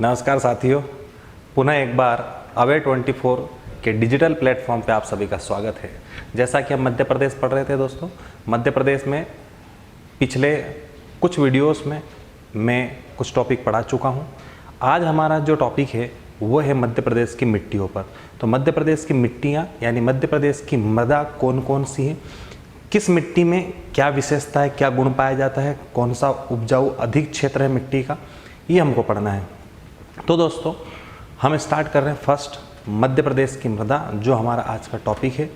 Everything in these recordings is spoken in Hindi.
नमस्कार साथियों, पुनः एक बार अवे 24 के डिजिटल प्लेटफॉर्म पे आप सभी का स्वागत है। जैसा कि हम मध्य प्रदेश पढ़ रहे थे दोस्तों, मध्य प्रदेश में पिछले कुछ वीडियोस में मैं कुछ टॉपिक पढ़ा चुका हूँ। आज हमारा जो टॉपिक है वो है मध्य प्रदेश की मिट्टियों पर। तो मध्य प्रदेश की मिट्टियाँ यानी मध्य प्रदेश की मृदा कौन कौन सी है, किस मिट्टी में क्या विशेषता है, क्या गुण पाया जाता है, कौन सा उपजाऊ अधिक क्षेत्र है मिट्टी का, ये हमको पढ़ना है। तो दोस्तों हम स्टार्ट कर रहे हैं फर्स्ट मध्य प्रदेश की मृदा, जो हमारा आज का टॉपिक है।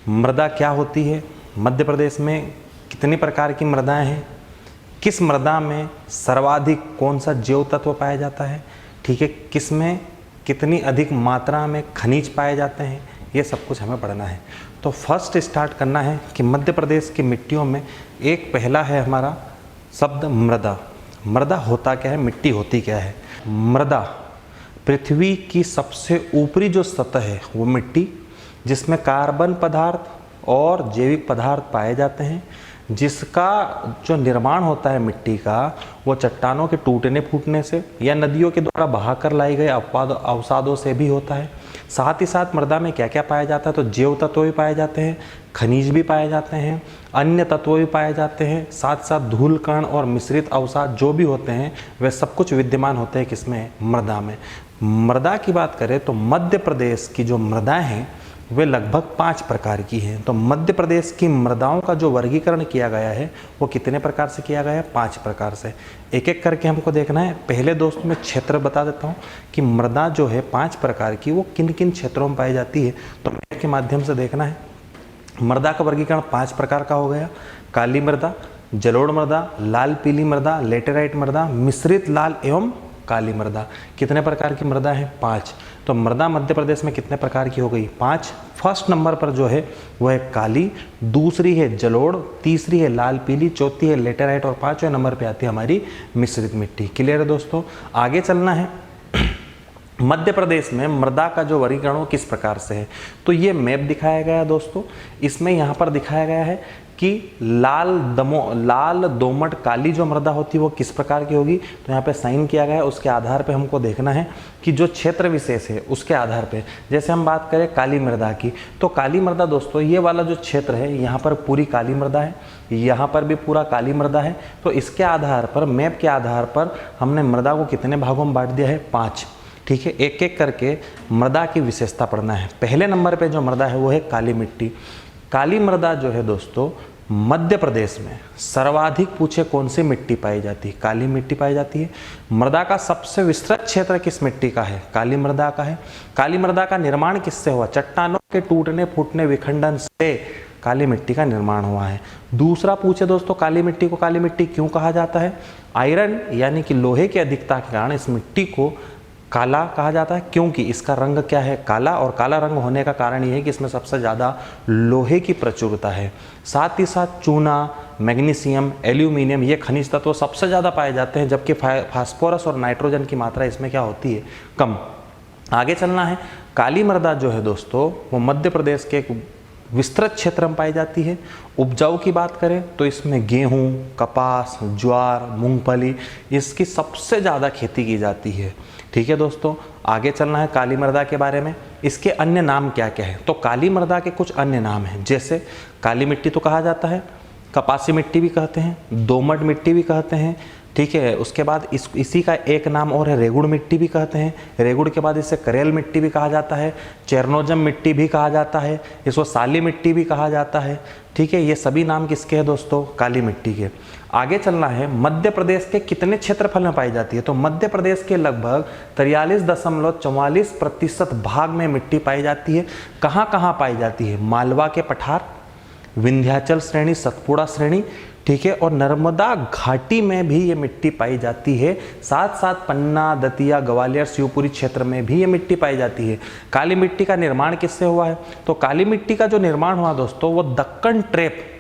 मृदा क्या होती है, मध्य प्रदेश में कितने प्रकार की मृदाएं हैं, किस मृदा में सर्वाधिक कौन सा जैव तत्व पाया जाता है, ठीक है, किस में कितनी अधिक मात्रा में खनिज पाए जाते हैं, ये सब कुछ हमें पढ़ना है। तो फर्स्ट स्टार्ट करना है कि मध्य प्रदेश की मिट्टियों में एक पहला है हमारा शब्द मृदा। मृदा होता क्या है, मिट्टी होती क्या है। मृदा पृथ्वी की सबसे ऊपरी जो सतह है वो मिट्टी, जिसमें कार्बन पदार्थ और जैविक पदार्थ पाए जाते हैं, जिसका जो निर्माण होता है मिट्टी का वो चट्टानों के टूटने फूटने से या नदियों के द्वारा बहाकर लाई गए अवसादों से भी होता है। साथ ही साथ मृदा में क्या क्या पाया जाता है, तो जैव तत्व भी पाए जाते हैं, खनिज भी पाए जाते हैं, अन्य तत्व भी पाए जाते हैं, साथ साथ धूल कण और मिश्रित अवसाद जो भी होते हैं वे सब कुछ विद्यमान होते हैं किसमें, मृदा में। मृदा की बात करें तो मध्य प्रदेश की जो मृदाएं हैं वे लगभग 5 प्रकार की हैं। तो मध्य प्रदेश की मृदाओं का जो वर्गीकरण किया गया है वो कितने प्रकार से किया गया है, 5 प्रकार से। एक एक करके हमको देखना है। पहले दोस्त मैं क्षेत्र बता देता हूँ कि मृदा जो है 5 प्रकार की वो किन किन क्षेत्रों में पाई जाती है, तो मैप के माध्यम से देखना है। मृदा का वर्गीकरण 5 प्रकार का हो गया। काली मृदा, जलोढ़ मृदा, लाल पीली मृदा, लेटेराइट मृदा, मिश्रित लाल एवं काली मृदा। कितने प्रकार की मृदा है, 5। तो मृदा मध्य प्रदेश में कितने प्रकार की हो गई, 5। फर्स्ट नंबर पर जो है वो है काली, दूसरी है जलोढ़, तीसरी है लाल पीली, चौथी है लेटेराइट और 5वें नंबर पे आती है हमारी मिश्रित मिट्टी। क्लियर है दोस्तों, आगे चलना है। मध्य प्रदेश में मृदा का जो वर्गीकरण वो किस प्रकार से है, तो ये मैप दिखाया गया है दोस्तों। इसमें यहाँ पर दिखाया गया है कि लाल दोमट काली जो मृदा होती है वो किस प्रकार की होगी, तो यहाँ पे साइन किया गया है। उसके आधार पे हमको देखना है कि जो क्षेत्र विशेष है उसके आधार पे, जैसे हम बात करें काली मृदा की, तो काली मृदा दोस्तों ये वाला जो क्षेत्र है यहाँ पर पूरी काली मृदा है, यहाँ पर भी पूरा काली मृदा है। तो इसके आधार पर, मैप के आधार पर हमने मृदा को कितने भागों में बांट दिया है, 5। ठीक है, एक एक करके मृदा की विशेषता पढ़ना है। पहले नंबर पे जो मृदा है वो है काली मिट्टी। काली मृदा जो है दोस्तों मध्य प्रदेश में सर्वाधिक पूछे कौन सी मिट्टी पाई जाती है, काली मिट्टी पाई जाती है। मृदा का सबसे विस्तृत क्षेत्र किस मिट्टी का है, काली मृदा का है। काली मृदा का निर्माण किससे हुआ, चट्टानों के टूटने फूटने विखंडन से काली मिट्टी का निर्माण हुआ है। दूसरा पूछे दोस्तों, काली मिट्टी को काली मिट्टी क्यों कहा जाता है, आयरन यानी कि लोहे की अधिकता के कारण इस मिट्टी को काला कहा जाता है, क्योंकि इसका रंग क्या है, काला, और काला रंग होने का कारण ये है कि इसमें सबसे ज़्यादा लोहे की प्रचुरता है। साथ ही साथ चूना, मैग्नीशियम, एल्यूमिनियम ये खनिज तत्व सबसे ज़्यादा पाए जाते हैं, जबकि फास्फोरस और नाइट्रोजन की मात्रा इसमें क्या होती है, कम। आगे चलना है। काली मृदा जो है दोस्तों वो मध्य प्रदेश के एक विस्तृत क्षेत्र में पाई जाती है। उपजाऊ की बात करें तो इसमें गेहूँ, कपास, ज्वार, मूंगफली इसकी सबसे ज़्यादा खेती की जाती है। ठीक है दोस्तों, आगे चलना है काली मृदा के बारे में। इसके अन्य नाम क्या क्या है, तो काली मृदा के कुछ अन्य नाम हैं, जैसे काली मिट्टी तो कहा जाता है, कपासी मिट्टी भी कहते हैं, दोमट मिट्टी भी कहते हैं। ठीक है, उसके बाद इसी का एक नाम और है रेगुड़ मिट्टी भी कहते हैं। रेगुड़ के बाद इसे करेल मिट्टी भी कहा जाता है, चेरनोजम मिट्टी भी कहा जाता है, इसको साली मिट्टी भी कहा जाता है। ठीक है, ये सभी नाम किसके हैं दोस्तों, काली मिट्टी के। आगे चलना है, मध्य प्रदेश के कितने क्षेत्रफल में पाई जाती है, तो मध्य प्रदेश के लगभग 43.44% भाग में मिट्टी पाई जाती है। कहाँ कहाँ पाई जाती है, मालवा के पठार, विंध्याचल श्रेणी, सतपुड़ा श्रेणी, ठीक है, और नर्मदा घाटी में भी ये मिट्टी पाई जाती है। साथ साथ पन्ना, दतिया, ग्वालियर, शिवपुरी क्षेत्र में भी ये मिट्टी पाई जाती है। काली मिट्टी का निर्माण किससे हुआ है, तो काली मिट्टी का जो निर्माण हुआ दोस्तों वो दक्कन ट्रेप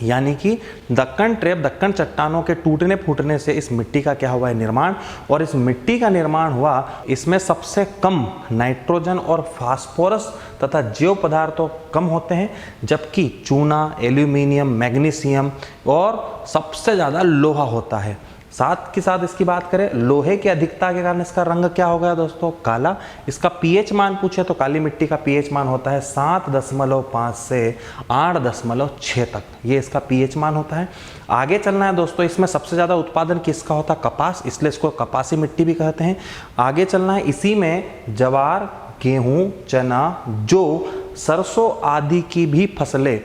यानी कि दक्कन चट्टानों के टूटने फूटने से इस मिट्टी का क्या हुआ है, निर्माण। और इस मिट्टी का निर्माण हुआ, इसमें सबसे कम नाइट्रोजन और फास्फोरस तथा जैव पदार्थों कम होते हैं, जबकि चूना, एल्यूमिनियम, मैग्नीशियम और सबसे ज़्यादा लोहा होता है। साथ के साथ इसकी बात करें लोहे की अधिकता के कारण इसका रंग क्या हो गया दोस्तों, काला। इसका पीएच मान पूछे तो काली मिट्टी का पीएच मान होता है 7.5 से 8.6 तक, ये इसका पीएच मान होता है। आगे चलना है दोस्तों, इसमें सबसे ज़्यादा उत्पादन किसका होता है, कपास, इसलिए इसको कपासी मिट्टी भी कहते हैं। आगे चलना है, इसी में ज्वार, गेहूँ, चना, जौ, सरसों आदि की भी फसलें,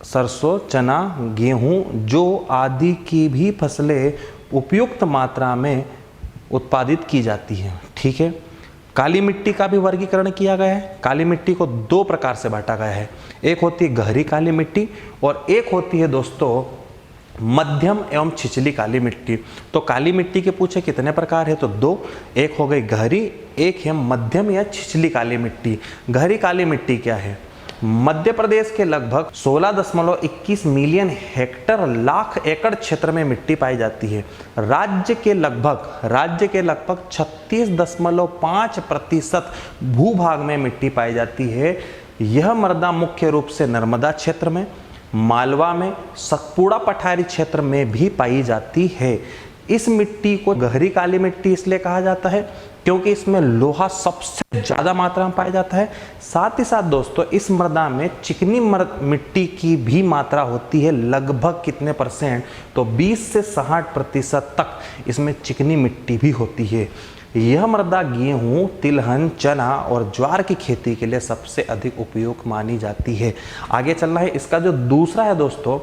सरसों, चना, गेहूं, जौ आदि की भी फसलें उपयुक्त मात्रा में उत्पादित की जाती हैं। ठीक है। काली मिट्टी का भी वर्गीकरण किया गया है। काली मिट्टी को दो प्रकार से बांटा गया है, एक होती है गहरी काली मिट्टी और एक होती है दोस्तों मध्यम एवं छिछली काली मिट्टी। तो काली मिट्टी के पूछे कितने प्रकार है, तो दो, एक हो गई गहरी, एक है मध्यम या छिछली काली मिट्टी। गहरी काली मिट्टी क्या है, मध्य प्रदेश के लगभग 16.21 मिलियन हेक्टर लाख एकड़ क्षेत्र में मिट्टी पाई जाती है। राज्य के लगभग 36.5% भूभाग में मिट्टी पाई जाती है। यह मृदा मुख्य रूप से नर्मदा क्षेत्र में, मालवा में, सतपुड़ा पठारी क्षेत्र में भी पाई जाती है। इस मिट्टी को गहरी काली मिट्टी इसलिए कहा जाता है क्योंकि इसमें लोहा सबसे ज्यादा मात्रा में पाया जाता है। साथ ही साथ दोस्तों इस मृदा में चिकनी मिट्टी की भी मात्रा होती है, लगभग कितने परसेंट, तो 20 से 60% तक इसमें चिकनी मिट्टी भी होती है। यह मृदा गेहूं, तिलहन, चना और ज्वार की खेती के लिए सबसे अधिक उपयोग मानी जाती है। आगे चलना है, इसका जो दूसरा है दोस्तों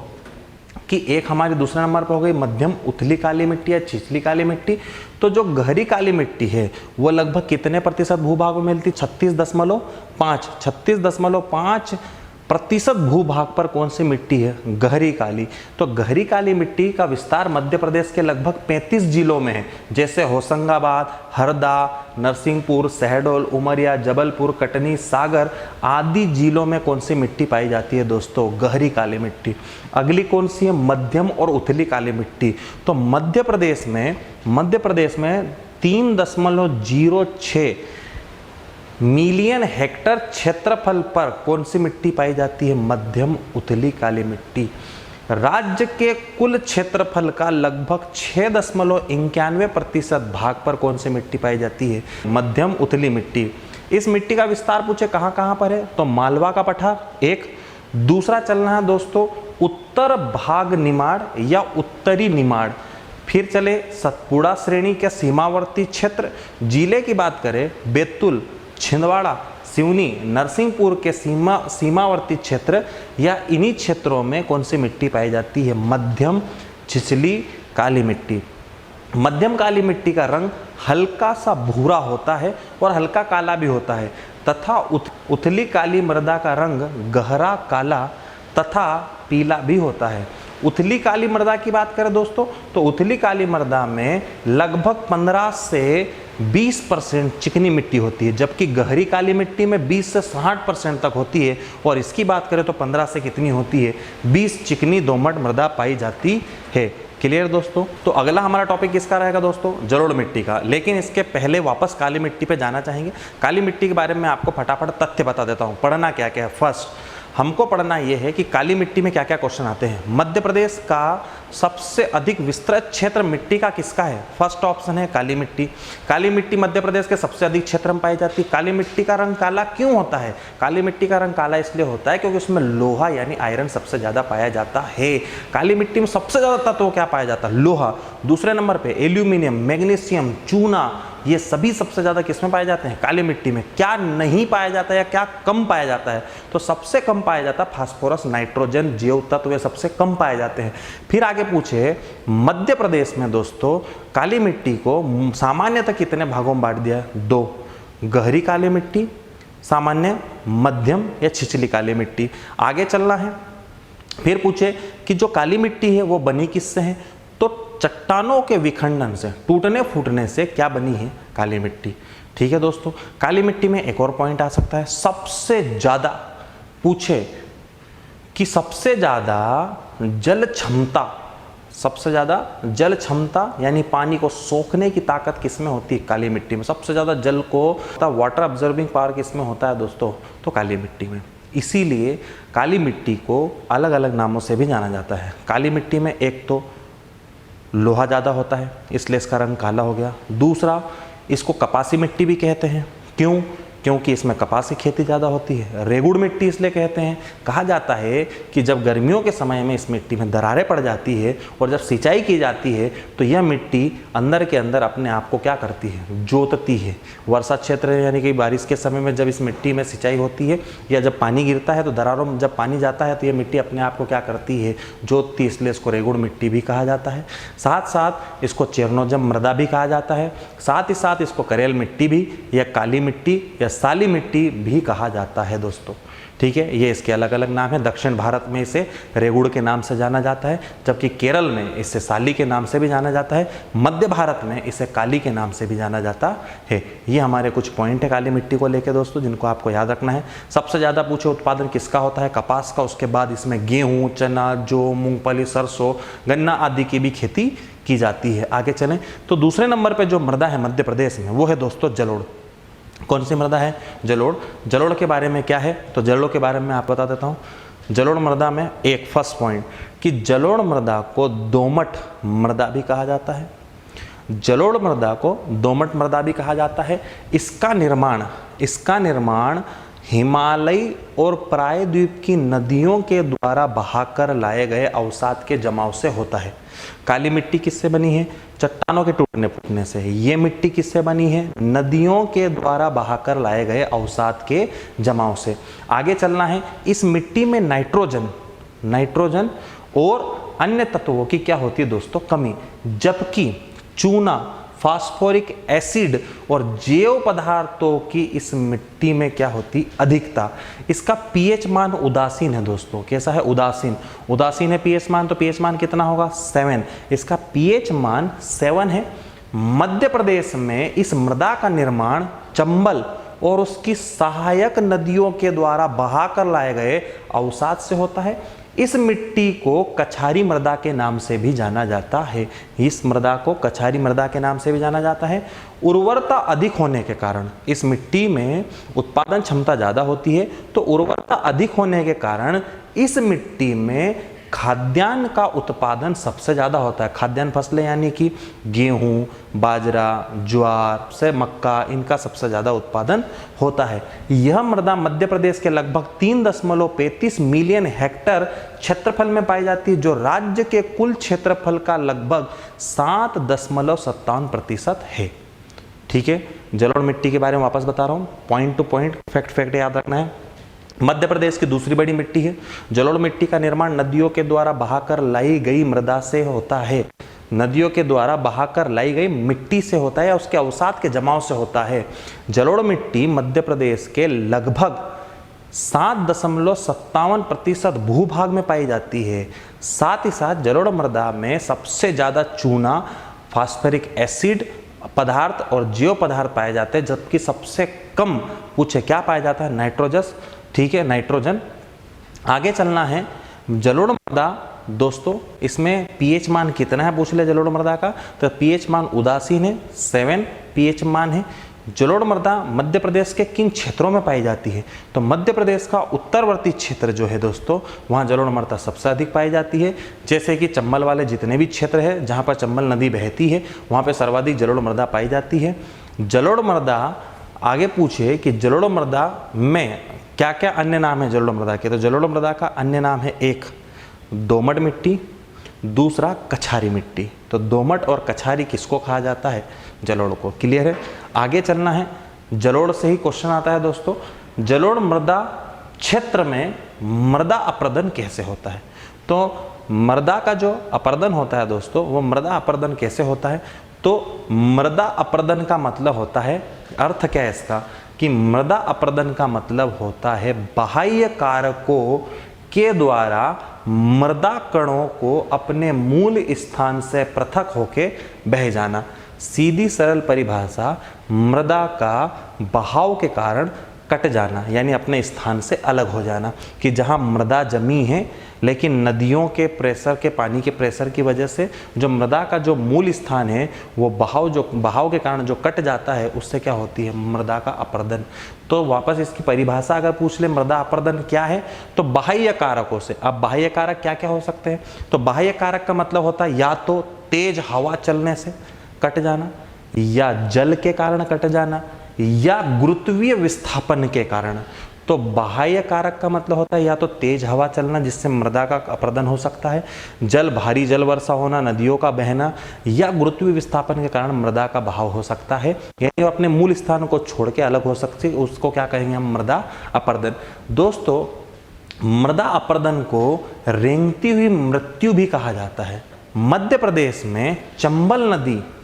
कि एक हमारी दूसरे नंबर पर हो गई मध्यम उथली काली मिट्टी या छिछली काली मिट्टी। तो जो गहरी काली मिट्टी है वो लगभग कितने प्रतिशत भूभाग में मिलती, 36.5% भूभाग पर कौन सी मिट्टी है, गहरी काली। तो गहरी काली मिट्टी का विस्तार मध्य प्रदेश के लगभग 35 जिलों में है, जैसे होशंगाबाद, हरदा, नरसिंहपुर, शहडोल, उमरिया, जबलपुर, कटनी, सागर आदि जिलों में कौन सी मिट्टी पाई जाती है दोस्तों, गहरी काली मिट्टी। अगली कौन सी है, मध्यम और उथली काली मिट्टी। तो मध्य प्रदेश में 3.06 मिलियन हेक्टर क्षेत्रफल पर कौन सी मिट्टी पाई जाती है, मध्यम उथली काली मिट्टी। राज्य के कुल क्षेत्रफल का लगभग 6.91% भाग पर कौन सी मिट्टी पाई जाती है, मध्यम उथली मिट्टी। इस मिट्टी का विस्तार पूछे कहां कहां पर है, तो मालवा का पठार एक, दूसरा चलना है दोस्तों उत्तर भाग निमाड़ या उत्तरी निमाड़। फिर चले सतपुड़ा श्रेणी के सीमावर्ती क्षेत्र, जिले की बात करें बैतूल, छिंदवाड़ा, सिवनी, नरसिंहपुर के सीमावर्ती क्षेत्र या इन्हीं क्षेत्रों में कौन सी मिट्टी पाई जाती है, मध्यम छिछली काली मिट्टी। मध्यम काली मिट्टी का रंग हल्का सा भूरा होता है और हल्का काला भी होता है तथा उथली काली मृदा का रंग गहरा काला तथा पीला भी होता है। उथली काली मृदा की बात करें दोस्तों तो उथली काली मृदा में लगभग 15 से 20% चिकनी मिट्टी होती है, जबकि गहरी काली मिट्टी में 20 से 60% तक होती है। और इसकी बात करें तो 15 से कितनी होती है, 20 चिकनी दोमट मृदा पाई जाती है। क्लियर दोस्तों। तो अगला हमारा टॉपिक किसका रहेगा दोस्तों, जलोढ़ मिट्टी का। लेकिन इसके पहले वापस काली मिट्टी पे जाना चाहेंगे। काली मिट्टी के बारे में आपको फटाफट तथ्य बता देता हूँ, पढ़ना क्या क्या है। फर्स्ट हमको पढ़ना ये है कि काली मिट्टी में क्या क्या क्वेश्चन आते हैं। मध्य प्रदेश का सबसे अधिक विस्तृत क्षेत्र मिट्टी का किसका है, फर्स्ट ऑप्शन है काली मिट्टी। काली मिट्टी मध्य प्रदेश के सबसे अधिक क्षेत्र में पाई जाती है। काली मिट्टी का रंग काला क्यों होता है, काली मिट्टी का रंग काला इसलिए होता है क्योंकि उसमें लोहा यानी आयरन सबसे ज्यादा पाया जाता है। काली मिट्टी में सबसे ज्यादा तत्व क्या पाया जाता है, लोहा। दूसरे नंबर पे एल्यूमिनियम, मैग्नीशियम, चूना, ये सभी सबसे ज्यादा किसमें पाए जाते हैं, काली मिट्टी में। क्या नहीं पाया जाता है या क्या कम पाया जाता है, तो सबसे कम पाया जाता है फास्फोरस, नाइट्रोजन, जैव तत्व सबसे कम पाए जाते हैं। फिर आगे पूछे मध्य प्रदेश में दोस्तों काली मिट्टी को सामान्यतः कितने भागों में बांट दिया, दो, गहरी काली मिट्टी, सामान्य, मध्यम या छिछली काली मिट्टी। आगे चलना है। फिर पूछे कि जो काली मिट्टी है वो बनी किससे है, तो चट्टानों के विखंडन से, टूटने फूटने से क्या बनी है, काली मिट्टी। ठीक है दोस्तों। काली मिट्टी में एक और पॉइंट आ सकता है, सबसे ज्यादा पूछे कि सबसे ज्यादा जल क्षमता, सबसे ज्यादा जल क्षमता यानी पानी को सोखने की ताकत किसमें होती है, काली मिट्टी में। सबसे ज्यादा जल को वाटर ऑब्जर्विंग पावर किसमें होता है दोस्तों, तो काली मिट्टी में। इसीलिए काली मिट्टी को अलग अलग नामों से भी जाना जाता है। काली मिट्टी में एक तो लोहा ज़्यादा होता है इसलिए इसका रंग काला हो गया। दूसरा, इसको कपासी मिट्टी भी कहते हैं। क्यों? क्योंकि इसमें कपास की खेती ज़्यादा होती है। रेगुड़ मिट्टी इसलिए कहते हैं, कहा जाता है कि जब गर्मियों के समय में इस मिट्टी में दरारें पड़ जाती है और जब सिंचाई की जाती है तो यह मिट्टी अंदर के अंदर अपने आप को क्या करती है, जोतती है। वर्षा क्षेत्र यानी कि बारिश के समय में जब इस मिट्टी में सिंचाई होती है या जब पानी गिरता है तो दरारों में जब पानी जाता है तो यह मिट्टी अपने आप को क्या करती है, जोतती, इसलिए इसको रेगुड़ मिट्टी भी कहा जाता है। साथ साथ इसको चेरनोजम मृदा भी कहा जाता है। साथ ही साथ इसको करेल मिट्टी भी या काली मिट्टी या साली मिट्टी भी कहा जाता है दोस्तों। ठीक है, ये इसके अलग अलग नाम है। दक्षिण भारत में इसे रेगुड़ के नाम से जाना जाता है, जबकि केरल में इसे साली के नाम से भी जाना जाता है। मध्य भारत में इसे काली के नाम से भी जाना जाता है। ये हमारे कुछ पॉइंट है काली मिट्टी को लेकर दोस्तों, जिनको आपको याद रखना है। सबसे ज़्यादा पूछे उत्पादन किसका होता है, कपास का। उसके बाद इसमें गेहूँ, चना, जौ, मूंगफली, सरसों, गन्ना आदि की भी खेती की जाती है। आगे चलें तो दूसरे नंबर पर जो मृदा है मध्य प्रदेश में वो है दोस्तों जलोढ़। कौन सी मृदा है? जलोढ़। जलोढ़ के बारे में क्या है तो जलोढ़ के बारे में आपको बता देता हूँ। जलोढ़ मृदा में एक फर्स्ट पॉइंट कि जलोढ़ मृदा को दोमट मृदा भी कहा जाता है। जलोढ़ मृदा को दोमट मृदा भी कहा जाता है। इसका निर्माण हिमालय और प्रायद्वीप की नदियों के द्वारा बहाकर लाए गए अवसाद के जमाव से होता है। काली मिट्टी किससे बनी है? चट्टानों के टूटने फूटने से। ये मिट्टी किससे बनी है? नदियों के द्वारा बहाकर लाए गए अवसाद के जमाव से। आगे चलना है। इस मिट्टी में नाइट्रोजन और अन्य तत्वों की क्या होती है दोस्तों? कमी। जबकि चूना, फास्फोरिक एसिड और जैव पदार्थों की इस मिट्टी में क्या होती? अधिकता। इसका पीएच मान उदासीन है दोस्तों। कैसा है? उदासीन है पीएच मान। तो पीएच मान कितना होगा? 7। इसका पीएच मान 7 है। मध्य प्रदेश में इस मृदा का निर्माण चंबल और उसकी सहायक नदियों के द्वारा बहाकर लाए गए अवसाद से होता है। इस मिट्टी को कछारी मृदा के नाम से भी जाना जाता है। इस मृदा को कछारी मृदा के नाम से भी जाना जाता है। उर्वरता अधिक होने के कारण इस मिट्टी में उत्पादन क्षमता ज़्यादा होती है। तो उर्वरता अधिक होने के कारण इस मिट्टी में खाद्यान्न का उत्पादन सबसे ज़्यादा होता है। खाद्यान्न फसलें यानी कि गेहूँ, बाजरा, ज्वार से मक्का, इनका सबसे ज़्यादा उत्पादन होता है। यह मृदा मध्य प्रदेश के लगभग 3.35 मिलियन हेक्टेयर क्षेत्रफल में पाई जाती है, जो राज्य के कुल क्षेत्रफल का लगभग 7.57% है। ठीक है, जलोढ़ मिट्टी के बारे में वापस बता रहा हूँ, पॉइंट टू पॉइंट, फैक्ट याद रखना है। मध्य प्रदेश की दूसरी बड़ी मिट्टी है। जलोढ़ मिट्टी का निर्माण नदियों के द्वारा बहाकर लाई गई मृदा से होता है। नदियों के द्वारा बहाकर लाई गई मिट्टी से होता है या उसके अवसाद के जमाव से होता है। जलोढ़ मिट्टी मध्य प्रदेश के लगभग 7.57% भूभाग में पाई जाती है। साथ ही साथ जलोढ़ मृदा में सबसे ज़्यादा चूना, फास्फोरिक एसिड पदार्थ और जैव पदार्थ पाए जाते हैं, जबकि सबसे कम पूछे क्या पाया जाता है? नाइट्रोजन। ठीक है, नाइट्रोजन। आगे चलना है। जलोढ़ मृदा दोस्तों, इसमें पीएच मान कितना है पूछ ले जलोढ़ मृदा का, तो पीएच मान उदासीन है, 7 पीएच मान है। जलोढ़ मृदा मध्य प्रदेश के किन क्षेत्रों में पाई जाती है? तो मध्य प्रदेश का उत्तरवर्ती क्षेत्र जो है दोस्तों, वहाँ जलोढ़ मृदा सबसे अधिक पाई जाती है। जैसे कि चंबल वाले जितने भी क्षेत्र है जहाँ पर चंबल नदी बहती है, वहाँ पर सर्वाधिक जलोढ़ मृदा पाई जाती है। जलोढ़ मृदा, आगे पूछे कि जलोढ़ मृदा में क्या क्या अन्य नाम है जलोढ़ मृदा के? तो जलोढ़ मृदा का अन्य नाम है, एक दोमट मिट्टी, दूसरा कछारी मिट्टी। तो दोमट और कछारी किसको कहा जाता है? जलोढ़ को। क्लियर है? आगे चलना है। जलोढ़ से ही क्वेश्चन आता है दोस्तों, जलोढ़ मृदा क्षेत्र में मृदा अपर्दन कैसे होता है? तो मृदा का जो अपर्दन होता है दोस्तों, वो मृदा अपर्दन कैसे होता है? तो मृदा अपर्दन का मतलब होता है, अर्थ क्या है इसका, कि मृदा अपर्दन का मतलब होता है बाह्य कारकों के द्वारा मृदा कणों को अपने मूल स्थान से पृथक होके बह जाना। सीधी सरल परिभाषा, मृदा का बहाव के कारण कट जाना, यानी अपने स्थान से अलग हो जाना। कि जहाँ मृदा जमी है लेकिन नदियों के प्रेशर के, पानी के प्रेशर की वजह से जो मृदा का जो मूल स्थान है वो बहाव के कारण जो कट जाता है, उससे क्या होती है? मृदा का अपर्दन। तो वापस इसकी परिभाषा अगर पूछ ले मृदा अपर्दन क्या है, तो बाह्य कारकों से। अब बाह्य कारक क्या क्या हो सकते हैं? तो बाह्य कारक का मतलब होता है या तो तेज हवा चलने से कट जाना, या जल के कारण कट जाना, या गुरुत्वीय विस्थापन के कारण। तो बाह्य कारक का मतलब होता है या तो तेज हवा चलना जिससे मृदा का अपरदन हो सकता है, भारी जल वर्षा होना, नदियों का बहना, या गुरुत्वीय विस्थापन के कारण मृदा का बहाव हो सकता है, यानी अपने मूल स्थान को छोड़ के अलग हो सकती है, उसको क्या कहेंगे हम, मृदा अपरदन। दोस्तों, मृदा अपरदन को रेंगती हुई मृत्यु भी कहा जाता है। मध्य प्रदेश में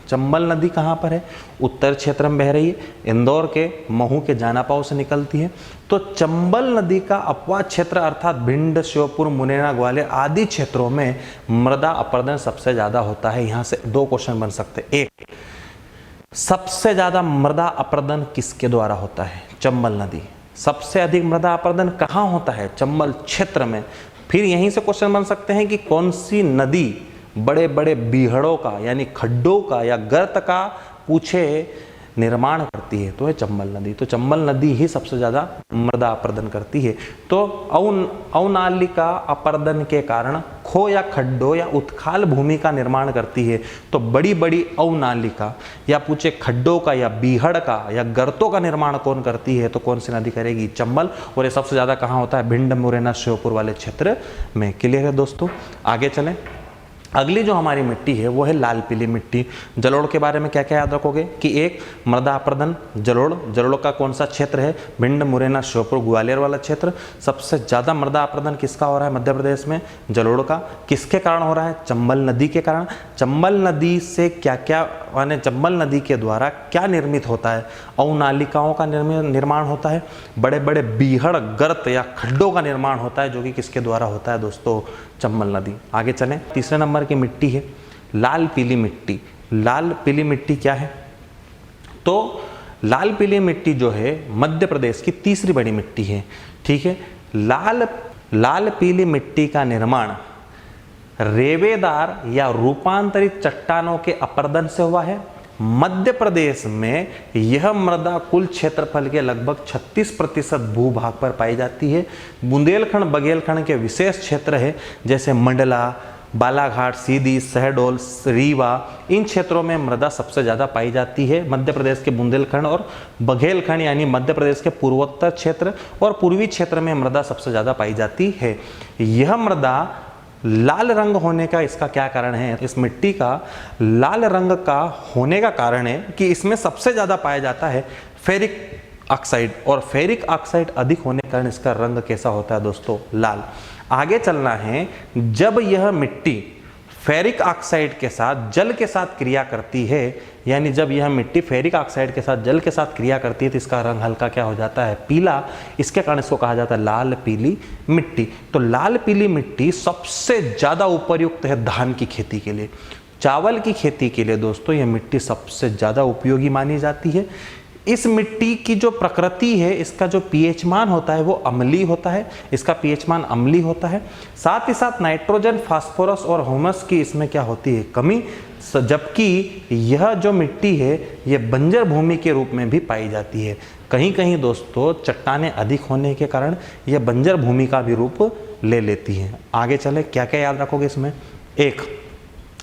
चंबल नदी कहाँ पर है, उत्तर क्षेत्र में बह रही है, इंदौर के महू के जानापाव से निकलती है। तो चंबल नदी का अपवाद क्षेत्र अर्थात भिंड, श्योपुर, मुरैना, ग्वालियर आदि क्षेत्रों में मृदा अपरदन सबसे ज्यादा होता है। यहाँ से दो क्वेश्चन बन सकते हैं। एक, सबसे ज्यादा मृदा अपरदन किसके द्वारा होता है, चंबल नदी। सबसे अधिक मृदा अपरदन कहाँ होता है, चंबल क्षेत्र में। फिर यहीं से क्वेश्चन बन सकते हैं कि कौन सी नदी बड़े बड़े बीहड़ों का यानी खड्डों का या गर्त का पूछे निर्माण करती है, तो है चंबल नदी। तो चंबल नदी ही सबसे ज्यादा मृदा अपरदन करती है। तो अवनालिका अपरदन के कारण खो या खड्डों या उत्खाल भूमि का निर्माण करती है। तो बड़ी बड़ी अवनालिका या पूछे खड्डों का या बीहड़ का या गर्तों का निर्माण कौन करती है, तो कौन सी नदी करेगी, चंबल। और ये सबसे ज्यादा कहाँ होता है, भिंड, मुरैना, श्योपुर वाले क्षेत्र में। क्लियर है दोस्तों, आगे चलें। अगली जो हमारी मिट्टी है वो है लाल पीली मिट्टी। जलोढ़ के बारे में क्या क्या याद रखोगे कि एक, मृदा अपरदन जलोढ़ का कौन सा क्षेत्र है, भिंड, मुरैना, श्योपुर, ग्वालियर वाला क्षेत्र। सबसे ज्यादा मृदा अपरदन किसका हो रहा है मध्य प्रदेश में, जलोढ़ का। किसके कारण हो रहा है, चंबल नदी के कारण। चंबल नदी से क्या क्या माने चंबल नदी के द्वारा क्या निर्मित होता है, अवनालिकाओं का निर्माण होता है, बड़े बड़े बीहड़, गर्त या खड्डों का निर्माण होता है, जो कि किसके द्वारा होता है दोस्तों, चंबल नदी। आगे चलें, तीसरे नंबर की मिट्टी है लाल पीली मिट्टी। लाल पीली मिट्टी क्या है, तो लाल पीली मिट्टी जो है मध्य प्रदेश की तीसरी बड़ी मिट्टी है। ठीक है, लाल पीली मिट्टी का निर्माण रेवेदार या रूपांतरित चट्टानों के अपरदन से हुआ है। मध्य प्रदेश में यह मृदा कुल क्षेत्रफल के लगभग 36% भूभाग पर पाई जाती है। बुंदेलखंड, बघेलखंड के विशेष क्षेत्र है, जैसे मंडला, बालाघाट, सीधी, शहडोल, रीवा, इन क्षेत्रों में मृदा सबसे ज़्यादा पाई जाती है। मध्य प्रदेश के बुंदेलखंड और बघेलखंड यानी मध्य प्रदेश के पूर्वोत्तर क्षेत्र और पूर्वी क्षेत्र में मृदा सबसे ज़्यादा पाई जाती है। यह मृदा लाल रंग होने का इसका क्या कारण है, इस मिट्टी का लाल रंग का होने का कारण है कि इसमें सबसे ज़्यादा पाया जाता है फेरिक ऑक्साइड, और फेरिक ऑक्साइड अधिक होने के कारण इसका रंग कैसा होता है दोस्तों, लाल। आगे चलना है, जब यह मिट्टी फेरिक ऑक्साइड के साथ जल के साथ क्रिया करती है, यानी जब यह मिट्टी फेरिक ऑक्साइड के साथ जल के साथ क्रिया करती है तो इसका रंग हल्का क्या हो जाता है, पीला। इसके कारण इसको कहा जाता है लाल पीली मिट्टी। तो लाल पीली मिट्टी सबसे ज़्यादा उपयुक्त है धान की खेती के लिए, चावल की खेती के लिए दोस्तों यह मिट्टी सबसे ज़्यादा उपयोगी मानी जाती है। इस मिट्टी की जो प्रकृति है, इसका जो पीएच मान होता है वो अम्लीय होता है, इसका पीएच मान अम्लीय होता है। साथ ही साथ नाइट्रोजन, फास्फोरस और ह्यूमस की इसमें क्या होती है, कमी। जबकि यह जो मिट्टी है ये बंजर भूमि के रूप में भी पाई जाती है। कहीं कहीं दोस्तों चट्टानें अधिक होने के कारण यह बंजर भूमि का भी रूप ले लेती है। आगे चले, क्या क्या याद रखोगे इसमें, एक,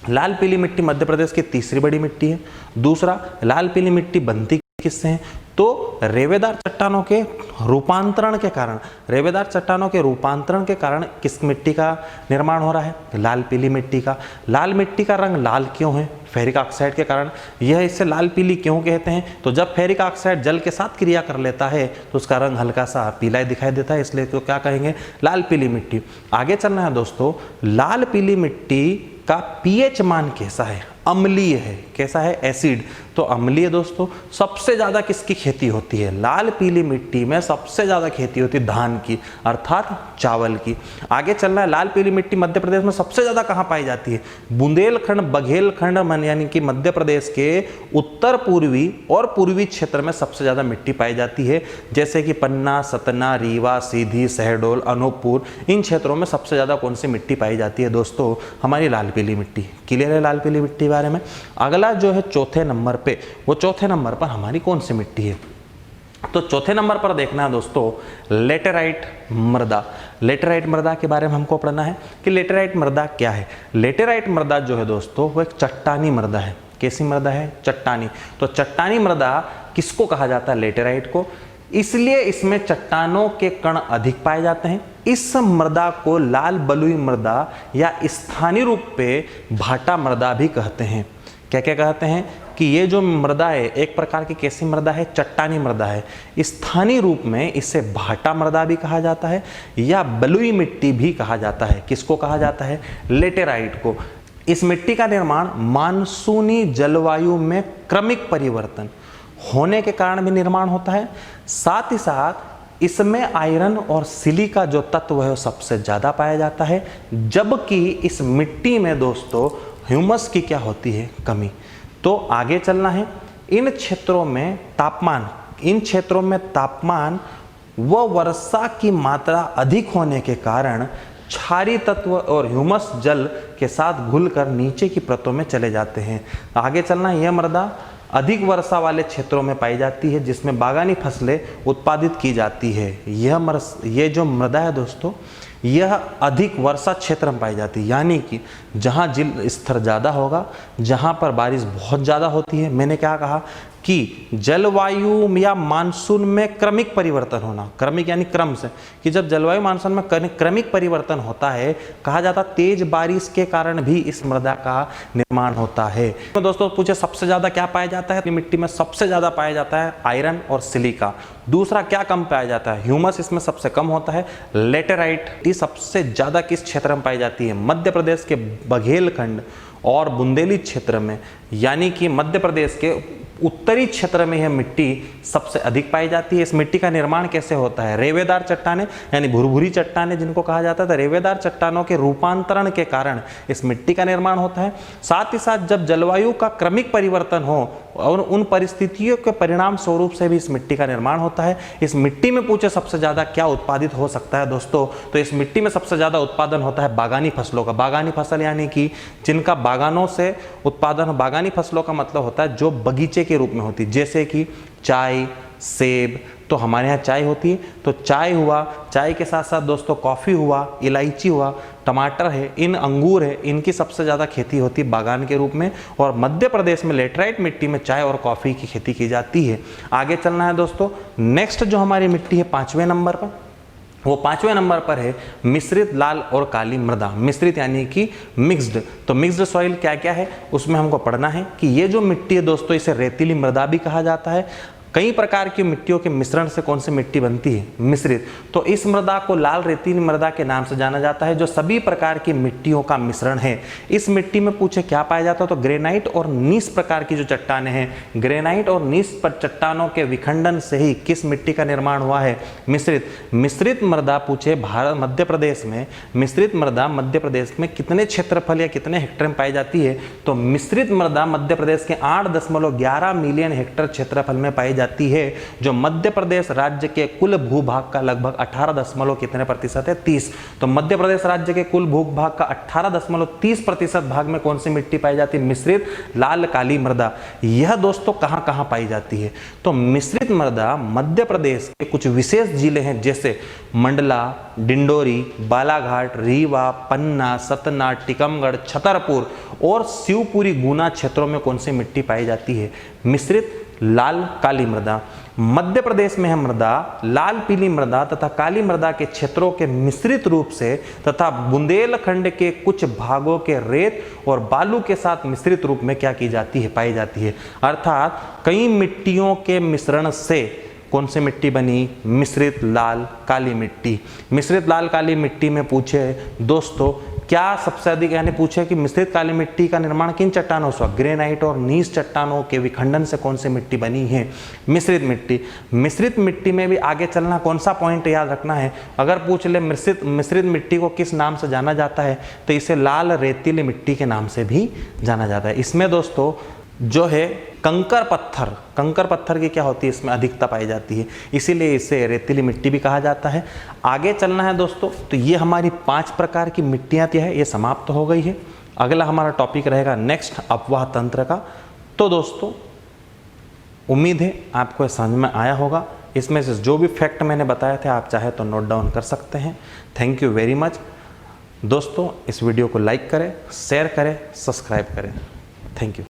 लाल पीली मिट्टी मध्य प्रदेश की तीसरी बड़ी मिट्टी है। दूसरा, लाल पीली मिट्टी बनती किससे हैं, तो रेवेदार चट्टानों के रूपांतरण के कारण, रेवेदार चट्टानों के रूपांतरण के कारण किस मिट्टी का निर्माण हो रहा है, लाल पीली मिट्टी का। लाल मिट्टी का रंग लाल क्यों है, फेरिक ऑक्साइड के कारण। यह इससे लाल पीली क्यों कहते हैं, तो जब फेरिक ऑक्साइड जल के साथ क्रिया कर लेता है तो उसका रंग हल्का सा पीला दिखाई देता है, इसलिए तो क्या कहेंगे, लाल पीली मिट्टी। आगे चलना है दोस्तों, लाल पीली मिट्टी का पीएच मान कैसा है, अम्लीय है। कैसा है, एसिड। तो अम्लीय दोस्तों सबसे ज्यादा किसकी खेती होती है, लाल पीली मिट्टी में सबसे ज्यादा खेती होती है धान की, अर्थात चावल की। आगे चलना है, लाल पीली मिट्टी मध्य प्रदेश में सबसे ज्यादा कहां पाई जाती है, बुंदेलखंड, बघेलखंड यानी कि मध्य प्रदेश के उत्तर पूर्वी और पूर्वी क्षेत्र में सबसे ज्यादा मिट्टी पाई जाती है, जैसे कि पन्ना, सतना, रीवा, सीधी, शहडोल, अनूपपुर, इन क्षेत्रों में सबसे ज्यादा कौन सी मिट्टी पाई जाती है दोस्तों, हमारी लाल पीली मिट्टी। क्लियर है लाल पीली मिट्टी बारे में। अगला जो है चौथे नंबर पे, वो चौथे नंबर पर हमारी कौन सी मिट्टी है, तो चौथे नंबर पर देखना है दोस्तों लेटेराइट मृदा। लेटेराइट मृदा के बारे में हमको पढ़ना है कि लेटेराइट मृदा क्या है। लेटेराइट मृदा जो है दोस्तों वो एक चट्टानी मृदा है। कैसी मृदा है? चट्टानी। तो चट्टानी मृदा किसको कहा जाता है? लेटेराइट को। इसलिए इसमें चट्टानों के कण अधिक पाए जाते हैं। इस मृदा को लाल बलुई मृदा या स्थानीय रूप पे भाटा मृदा भी कहते हैं। क्या क्या कहते हैं कि ये जो मृदा है एक प्रकार की कैसी मृदा है? चट्टानी मृदा है। स्थानीय रूप में इसे भाटा मृदा भी कहा जाता है या बलुई मिट्टी भी कहा जाता है। किसको कहा जाता है? लेटेराइट को। इस मिट्टी का निर्माण मानसूनी जलवायु में क्रमिक परिवर्तन होने के कारण भी निर्माण होता है। साथ ही साथ इसमें आयरन और सिलिका जो तत्व है वो सबसे ज़्यादा पाया जाता है, जबकि इस मिट्टी में दोस्तों ह्यूमस की क्या होती है? कमी। तो आगे चलना है। इन क्षेत्रों में तापमान व वर्षा की मात्रा अधिक होने के कारण क्षारीय तत्व और ह्यूमस जल के साथ घुलकर नीचे की परतों में चले जाते हैं। आगे चलना है। यह मृदा अधिक वर्षा वाले क्षेत्रों में पाई जाती है जिसमें बागानी फसलें उत्पादित की जाती है। ये जो मृदा है दोस्तों यह अधिक वर्षा क्षेत्र में पाई जाती है, यानी कि जहाँ जल स्तर ज़्यादा होगा, जहाँ पर बारिश बहुत ज़्यादा होती है। मैंने क्या कहा कि जलवायु या मानसून में क्रमिक परिवर्तन होना, क्रमिक यानी क्रम से, कि जब जलवायु मानसून में क्रमिक परिवर्तन होता है, कहा जाता तेज बारिश के कारण भी इस मृदा का निर्माण होता है। तो दोस्तों पूछे सबसे ज़्यादा क्या पाया जाता है? मिट्टी में सबसे ज़्यादा पाया जाता है आयरन और सिलिका। दूसरा क्या कम पाया जाता है? ह्यूमस इसमें सबसे कम होता है। लेटेराइट सबसे ज़्यादा किस क्षेत्र में पाई जाती है? मध्य प्रदेश के बघेलखंड और बुंदेली क्षेत्र में, यानी कि मध्य प्रदेश के उत्तरी क्षेत्र में यह मिट्टी सबसे अधिक पाई जाती है। इस मिट्टी का निर्माण कैसे होता है? रेवेदार चट्टानें यानी भुरभुरी चट्टानें जिनको कहा जाता है, रेवेदार चट्टानों के रूपांतरण के कारण इस मिट्टी का निर्माण होता है। साथ ही साथ जब जलवायु का क्रमिक परिवर्तन हो और उन परिस्थितियों के परिणाम स्वरूप से भी इस मिट्टी का निर्माण होता है। इस मिट्टी में पूछे सबसे ज़्यादा क्या उत्पादित हो सकता है दोस्तों? तो इस मिट्टी में सबसे ज़्यादा उत्पादन होता है बागानी फसलों का। बागानी फसल यानी कि जिनका बागानों से उत्पादन हो। बागानी फसलों का मतलब होता है जो बगीचे के रूप में होती है, जैसे कि चाय, सेब। तो हमारे यहाँ चाय होती है, तो चाय हुआ, चाय के साथ साथ दोस्तों कॉफ़ी हुआ, इलायची हुआ, टमाटर है, इन अंगूर है, इनकी सबसे ज़्यादा खेती होती है बागान के रूप में। और मध्य प्रदेश में लेटेराइट मिट्टी में चाय और कॉफ़ी की खेती की जाती है। आगे चलना है दोस्तों। नेक्स्ट जो हमारी मिट्टी है 5वें नंबर पर, वो 5वें नंबर पर है मिश्रित लाल और काली मृदा। मिश्रित यानी कि मिक्स्ड। तो मिक्स्ड सॉइल क्या क्या है उसमें हमको पढ़ना है कि ये जो मिट्टी है दोस्तों इसे रेतीली मृदा भी कहा जाता है। कई प्रकार की मिट्टियों के मिश्रण से कौन सी मिट्टी बनती है? मिश्रित। तो इस मृदा को लाल रेतीली मृदा के नाम से जाना जाता है, जो सभी प्रकार की मिट्टियों का मिश्रण है। इस मिट्टी में पूछे क्या पाया जाता है? तो ग्रेनाइट और नीस प्रकार की जो चट्टानें हैं, ग्रेनाइट और नीस पर चट्टानों के विखंडन से ही किस मिट्टी का निर्माण हुआ है? मिश्रित। मिश्रित मृदा पूछे भारत मध्य प्रदेश में, मिश्रित मृदा मध्य प्रदेश में कितने क्षेत्रफल या कितने हेक्टेयर में पाई जाती है? तो मिश्रित मृदा मध्य प्रदेश के 8.11 मिलियन हेक्टेयर क्षेत्रफल में पाई जाती है, जो मध्य प्रदेश राज्य के कुल भूभाग का लगभग 18 कितने प्रतिशत है? 30। तो मध्य प्रदेश राज्य के कुल भूभाग का 18.30% भाग में कौन सी मिट्टी पाई जाती है? मिश्रित लाल काली मृदा। यह दोस्तों कहां कहां पाई जाती है? तो मिश्रित मृदा मध्य प्रदेश के कुछ विशेष जिले हैं, जैसे मंडला, डिंडोरी, बालाघाट, रीवा, पन्ना, सतना, टीकमगढ़, छतरपुर और शिवपुरी, गुना क्षेत्रों में कौन सी मिट्टी पाई जाती है? मिश्रित लाल काली मृदा। मध्य प्रदेश में है मृदा लाल पीली मृदा तथा काली मृदा के क्षेत्रों के मिश्रित रूप से तथा बुंदेलखंड के कुछ भागों के रेत और बालू के साथ मिश्रित रूप में क्या की जाती है? पाई जाती है। अर्थात कई मिट्टियों के मिश्रण से कौन सी मिट्टी बनी? मिश्रित लाल काली मिट्टी। मिश्रित लाल काली मिट्टी में पूछे दोस्तों क्या सबसे अधिक, यानी पूछे कि मिश्रित काली मिट्टी का निर्माण किन चट्टानों से? ग्रेनाइट और नीस चट्टानों के विखंडन से कौन सी मिट्टी बनी है? मिश्रित मिट्टी। मिश्रित मिट्टी में भी आगे चलना, कौन सा पॉइंट याद रखना है? अगर पूछ ले मिश्रित मिट्टी को किस नाम से जाना जाता है, तो इसे लाल रेतीली मिट्टी के नाम से भी जाना जाता है। इसमें दोस्तों जो है कंकर पत्थर की क्या होती है? इसमें अधिकता पाई जाती है, इसीलिए इसे रेतीली मिट्टी भी कहा जाता है। आगे चलना है दोस्तों। तो ये हमारी 5 प्रकार की मिट्टियाँ थी, ये समाप्त हो गई है। अगला हमारा टॉपिक रहेगा नेक्स्ट अपवाह तंत्र का। तो दोस्तों उम्मीद है आपको समझ में आया होगा। इसमें से जो भी फैक्ट मैंने बताए थे आप चाहे तो नोट डाउन कर सकते हैं। थैंक यू वेरी मच दोस्तों। इस वीडियो को लाइक करें, शेयर करें, सब्सक्राइब करें। Thank you.